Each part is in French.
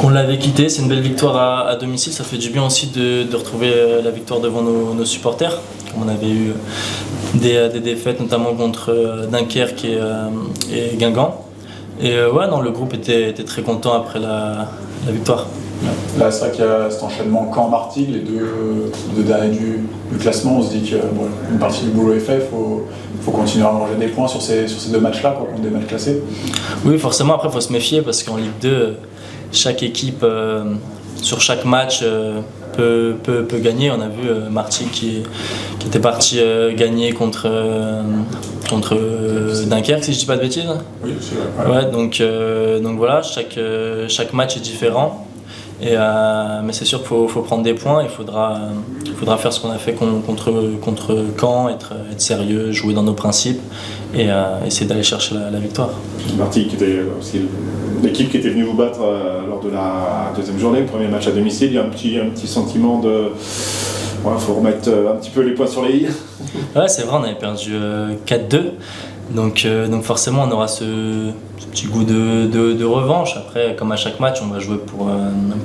qu'on l'avait quitté. C'est une belle victoire à domicile. Ça fait du bien aussi de retrouver la victoire devant nos supporters. On avait eu des défaites, notamment contre Dunkerque et Guingamp. Et le groupe était très content après la victoire. Là, c'est vrai qu'il y a cet enchaînement Caen-Martigues, les deux derniers du classement. On se dit qu'une partie du boulot est fait, il faut continuer à manger des points sur ces deux matchs-là, contre des matchs classés. Oui, forcément, après il faut se méfier parce qu'en Ligue 2, chaque équipe, sur chaque match, peut gagner. On a vu Martigues qui était parti gagner contre Dunkerque, si je ne dis pas de bêtises. Oui, c'est vrai. Ouais, donc voilà, chaque match est différent. Mais c'est sûr qu'il faut prendre des points, il faudra faire ce qu'on a fait contre Caen, être sérieux, jouer dans nos principes et essayer d'aller chercher la victoire. Martigues qui était aussi l'équipe qui était venue vous battre lors de la deuxième journée, le premier match à domicile. Il y a un petit sentiment de... faut remettre un petit peu les points sur les i. Ouais, c'est vrai, on avait perdu 4-2. Donc forcément on aura ce petit goût de revanche. Après, comme à chaque match, on va jouer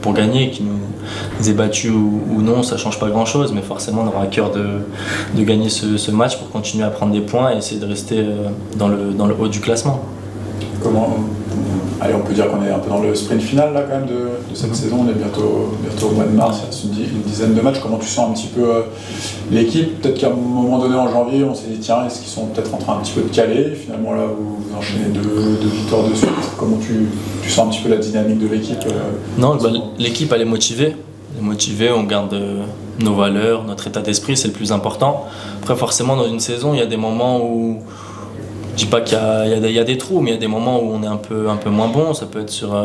pour gagner, qui nous ait battus ou non, ça ne change pas grand chose, mais forcément on aura à cœur de gagner ce match pour continuer à prendre des points et essayer de rester dans le haut du classement. On peut dire qu'on est un peu dans le sprint final là, quand même, de cette saison. On est bientôt au mois de mars, il reste une dizaine de matchs. Comment tu sens un petit peu l'équipe? Peut-être qu'à un moment donné en janvier, on s'est dit tiens, est-ce qu'ils sont peut-être en train un petit peu de caler? Finalement là, vous enchaînez deux victoires de suite. Comment tu sens un petit peu la dynamique de l'équipe? Non, l'équipe elle est motivée. On garde nos valeurs, notre état d'esprit, c'est le plus important. Après forcément dans une saison, il y a des moments où je dis pas qu'il y a des trous, mais il y a des moments où on est un peu moins bon. Ça peut être sur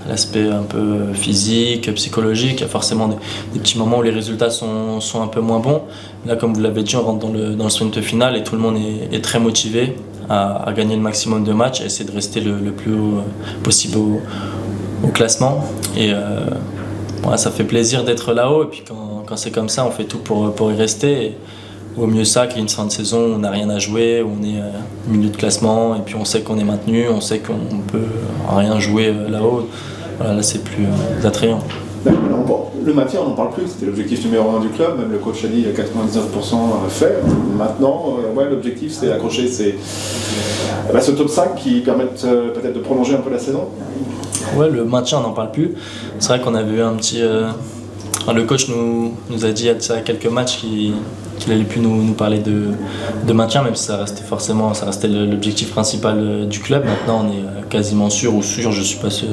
l'aspect un peu physique, psychologique. Il y a forcément des petits moments où les résultats sont un peu moins bons. Là, comme vous l'avez dit, on rentre dans le sprint final et tout le monde est très motivé à gagner le maximum de matchs et essayer de rester le plus haut possible au classement. Et ça fait plaisir d'être là-haut. Et puis quand c'est comme ça, on fait tout pour y rester. Et vaut mieux ça qu'il y ait une fin de saison où on n'a rien à jouer, où on est au milieu de classement et puis on sait qu'on est maintenu, on sait qu'on peut rien jouer là-haut. Voilà, là c'est plus attrayant. Le maintien, on n'en parle plus, c'était l'objectif numéro 1 du club, même le coach a dit 99% fait. Maintenant, l'objectif c'est accrocher ce top 5 qui permettent peut-être de prolonger un peu la saison. Ouais, le maintien, on n'en parle plus. C'est vrai qu'on avait eu un petit... le coach nous a dit il y a quelques matchs qu'il allait plus nous parler de maintien, même si ça restait l'objectif principal du club. Maintenant on est quasiment sûr, je suis pas sûr,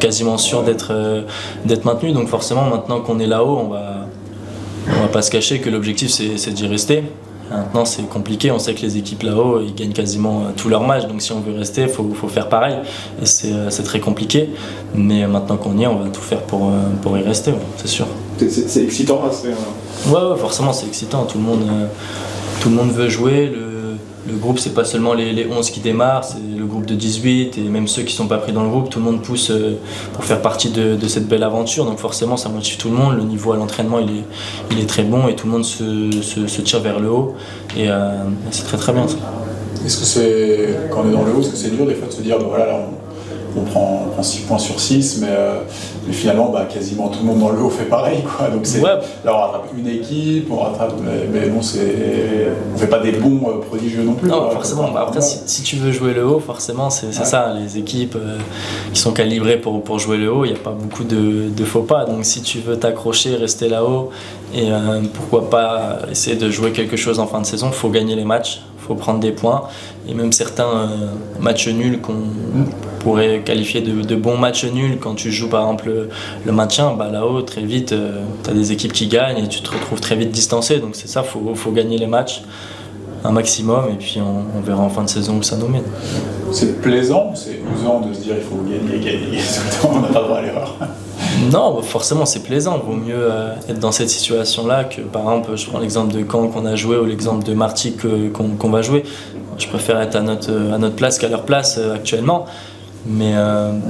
quasiment sûr d'être maintenu. Donc forcément maintenant qu'on est là-haut, on va pas se cacher que l'objectif c'est d'y rester. Maintenant c'est compliqué, on sait que les équipes là-haut ils gagnent quasiment tous leurs matchs, donc si on veut rester, faut faire pareil et c'est très compliqué, mais maintenant qu'on y est, on va tout faire pour y rester, c'est sûr. C'est excitant, Ouais, forcément c'est excitant, tout le monde veut jouer, le groupe c'est pas seulement les 11 qui démarrent, c'est le groupe de 18 et même ceux qui sont pas pris dans le groupe, tout le monde pousse pour faire partie de cette belle aventure, donc forcément ça motive tout le monde, le niveau à l'entraînement il est très bon et tout le monde se tire vers le haut et c'est très très bien ça. Est-ce que c'est, quand on est dans le haut, est-ce que c'est dur des fois de se dire voilà, là, on prend 6 points sur 6, mais finalement quasiment tout le monde dans le haut fait pareil, quoi. Donc là on rattrape une équipe, mais bon, on fait pas des bons prodigieux non plus. Non, forcément. Après, si tu veux jouer le haut, forcément c'est ça, les équipes qui sont calibrées pour jouer le haut, il n'y a pas beaucoup de faux pas. Donc si tu veux t'accrocher, rester là-haut et pourquoi pas essayer de jouer quelque chose en fin de saison, il faut gagner les matchs. Il faut prendre des points et même certains matchs nuls qu'on pourrait qualifier de bons matchs nuls quand tu joues par exemple le maintien, là-haut très vite tu as des équipes qui gagnent et tu te retrouves très vite distancé, donc c'est ça, faut gagner les matchs un maximum et puis on verra en fin de saison où ça nous mène. C'est plaisant, c'est usant de se dire il faut gagner, on n'a pas le droit à l'erreur. Non, forcément c'est plaisant, il vaut mieux être dans cette situation-là que par exemple, je prends l'exemple de Caen qu'on a joué ou l'exemple de Martigues qu'on va jouer. Je préfère être à notre place qu'à leur place actuellement. Mais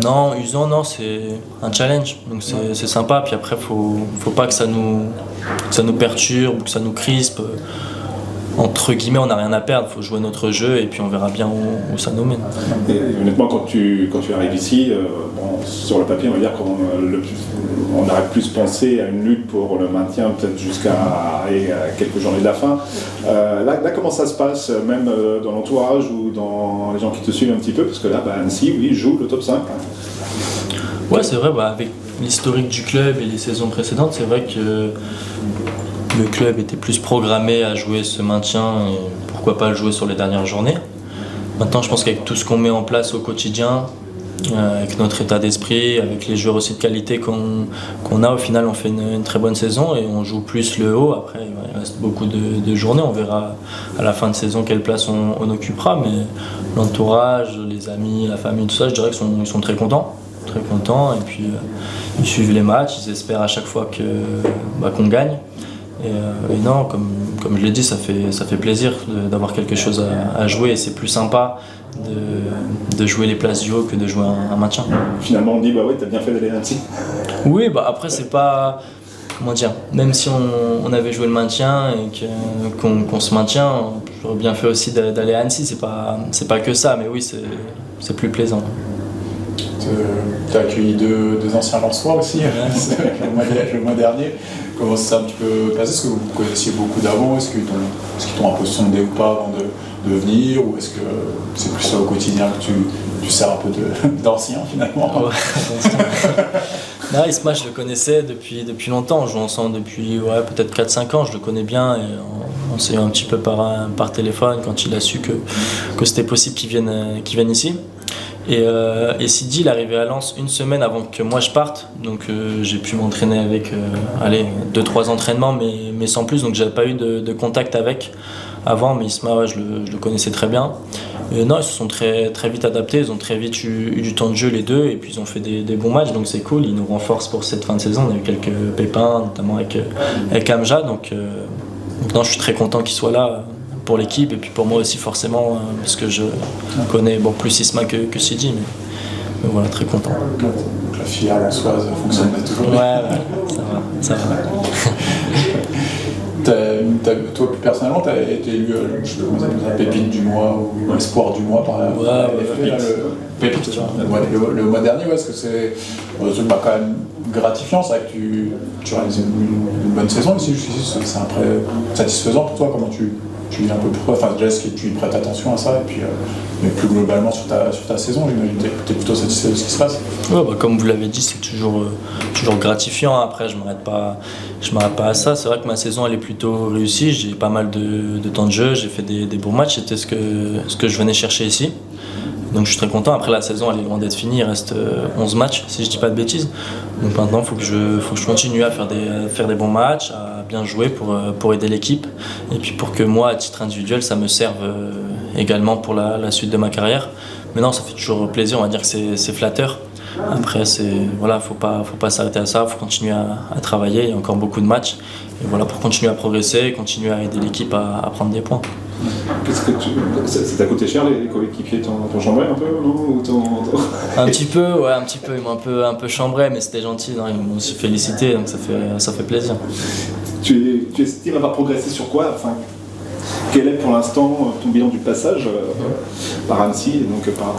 non, usant, non, c'est un challenge, donc c'est sympa. Puis après, faut pas que ça nous perturbe, que ça nous crispe. entre guillemets, on n'a rien à perdre, il faut jouer notre jeu et puis on verra bien où ça nous mène. Et honnêtement, quand tu arrives ici, sur le papier, on va dire qu'on aurait plus pensé à une lutte pour le maintien, peut-être jusqu'à quelques journées de la fin. Là, comment ça se passe, même dans l'entourage ou dans les gens qui te suivent un petit peu? Parce que là, Annecy, oui, joue le top 5. Ouais, c'est vrai, avec l'historique du club et les saisons précédentes, c'est vrai que le club était plus programmé à jouer ce maintien et pourquoi pas le jouer sur les dernières journées. Maintenant, je pense qu'avec tout ce qu'on met en place au quotidien, avec notre état d'esprit, avec les joueurs aussi de qualité qu'on a, au final, on fait une très bonne saison et on joue plus le haut. Après, il reste beaucoup de journées. On verra à la fin de saison quelle place on occupera. Mais l'entourage, les amis, la famille, tout ça, je dirais qu'ils sont très contents. Très contents. Et puis, ils suivent les matchs. Ils espèrent à chaque fois qu'on gagne. Et non, comme je l'ai dit, ça fait plaisir d'avoir quelque chose à jouer et c'est plus sympa de jouer les places du haut que de jouer un maintien. Finalement, on dit, ouais, t'as bien fait d'aller à Annecy. Oui, après, c'est pas. Comment dire, même si on avait joué le maintien et qu'on se maintient, j'aurais bien fait aussi d'aller à Annecy, c'est pas que ça, mais oui, c'est plus plaisant. Tu as accueilli deux anciens Lensois aussi le mois dernier. Comment ça s'est un petit peu passé? Est-ce que vous connaissiez beaucoup d'avant? Est-ce qu'ils t'ont un peu sondé ou pas avant de venir? Ou est-ce que c'est plus ça au quotidien que tu sers un peu d'ancien finalement? Ouais, Isma, je le connaissais depuis longtemps. On joue ensemble depuis peut-être 4-5 ans. Je le connais bien et on s'est eu un petit peu par téléphone quand il a su que c'était possible qu'il vienne ici. Et Sidi, il est arrivé à Lens une semaine avant que moi je parte, donc j'ai pu m'entraîner avec 2-3 entraînements, mais sans plus, donc j'avais pas eu de contact avec avant, mais Isma, je le connaissais très bien. Et non, ils se sont très, très vite adaptés, ils ont très vite eu du temps de jeu les deux, et puis ils ont fait des bons matchs, donc c'est cool, ils nous renforcent pour cette fin de saison. On a eu quelques pépins, notamment avec Amja, donc non, je suis très content qu'il soit là pour l'équipe et puis pour moi aussi forcément parce que je connais plus Isma que Sidi, mais voilà, très content. Donc la filière lensoise fonctionne toujours bien. Ouais, ça va. Toi plus personnellement, tu as été élu la pépite du mois ou l'espoir du mois par la Pépite. Le mois dernier, est-ce que c'est quand même gratifiant? C'est vrai que tu réalises une bonne saison ici jusqu'ici, c'est un prêt satisfaisant pour toi? Comment tu vis un peu pour toi? Déjà, est-ce que tu y prêtes attention à ça? Et puis, mais plus globalement sur ta saison, j'imagine que tu es plutôt satisfait de ce qui se passe? Ouais, comme vous l'avez dit, c'est toujours gratifiant. Après, je m'arrête pas à ça. C'est vrai que ma saison elle est plutôt réussie. J'ai pas mal de temps de jeu, j'ai fait des bons matchs. C'était ce que je venais chercher ici. Donc je suis très content. Après, la saison elle est loin d'être finie, il reste 11 matchs si je dis pas de bêtises. Donc maintenant il faut que je continue à faire des bons matchs, à bien jouer pour aider l'équipe et puis pour que moi à titre individuel ça me serve également pour la suite de ma carrière. Mais non, ça fait toujours plaisir, on va dire que c'est flatteur. Après faut pas s'arrêter à ça, faut continuer à travailler, il y a encore beaucoup de matchs. Et voilà, pour continuer à progresser, continuer à aider l'équipe à prendre des points. Ça t'a coûté cher les coéquipiers, t'ont chambré un peu, non? Un petit peu, ils m'ont un peu chambré, mais c'était gentil, non, ils m'ont aussi félicité, donc ça fait plaisir. Tu estimes avoir progressé sur quoi? Quel est pour l'instant ton bilan du passage par Annecy et donc par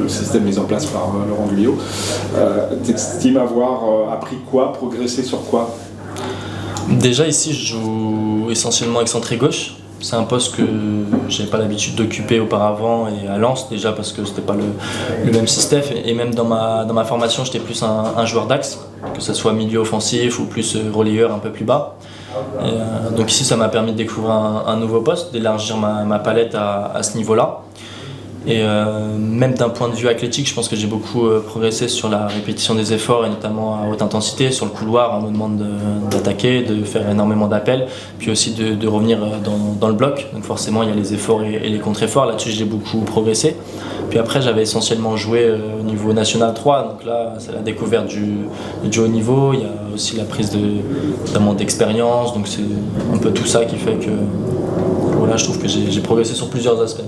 le système mis en place par Laurent Guyot? Tu estimes avoir appris quoi, progressé sur quoi? Déjà ici je joue essentiellement excentré gauche. C'est un poste que j'avais pas l'habitude d'occuper auparavant et à Lens déjà parce que c'était pas le même système et même dans ma formation j'étais plus un joueur d'axe, que ce soit milieu offensif ou plus relayeur un peu plus bas. Donc ici ça m'a permis de découvrir un nouveau poste, d'élargir ma palette à ce niveau-là. Et même d'un point de vue athlétique, je pense que j'ai beaucoup progressé sur la répétition des efforts et notamment à haute intensité. Sur le couloir, on me demande d'attaquer, de faire énormément d'appels, puis aussi de revenir dans le bloc. Donc forcément, il y a les efforts et les contre-efforts. Là-dessus, j'ai beaucoup progressé. Puis après, j'avais essentiellement joué au niveau national 3. Donc là, c'est la découverte du haut niveau. Il y a aussi la prise notamment d'expérience. Donc c'est un peu tout ça qui fait que voilà, je trouve que j'ai progressé sur plusieurs aspects.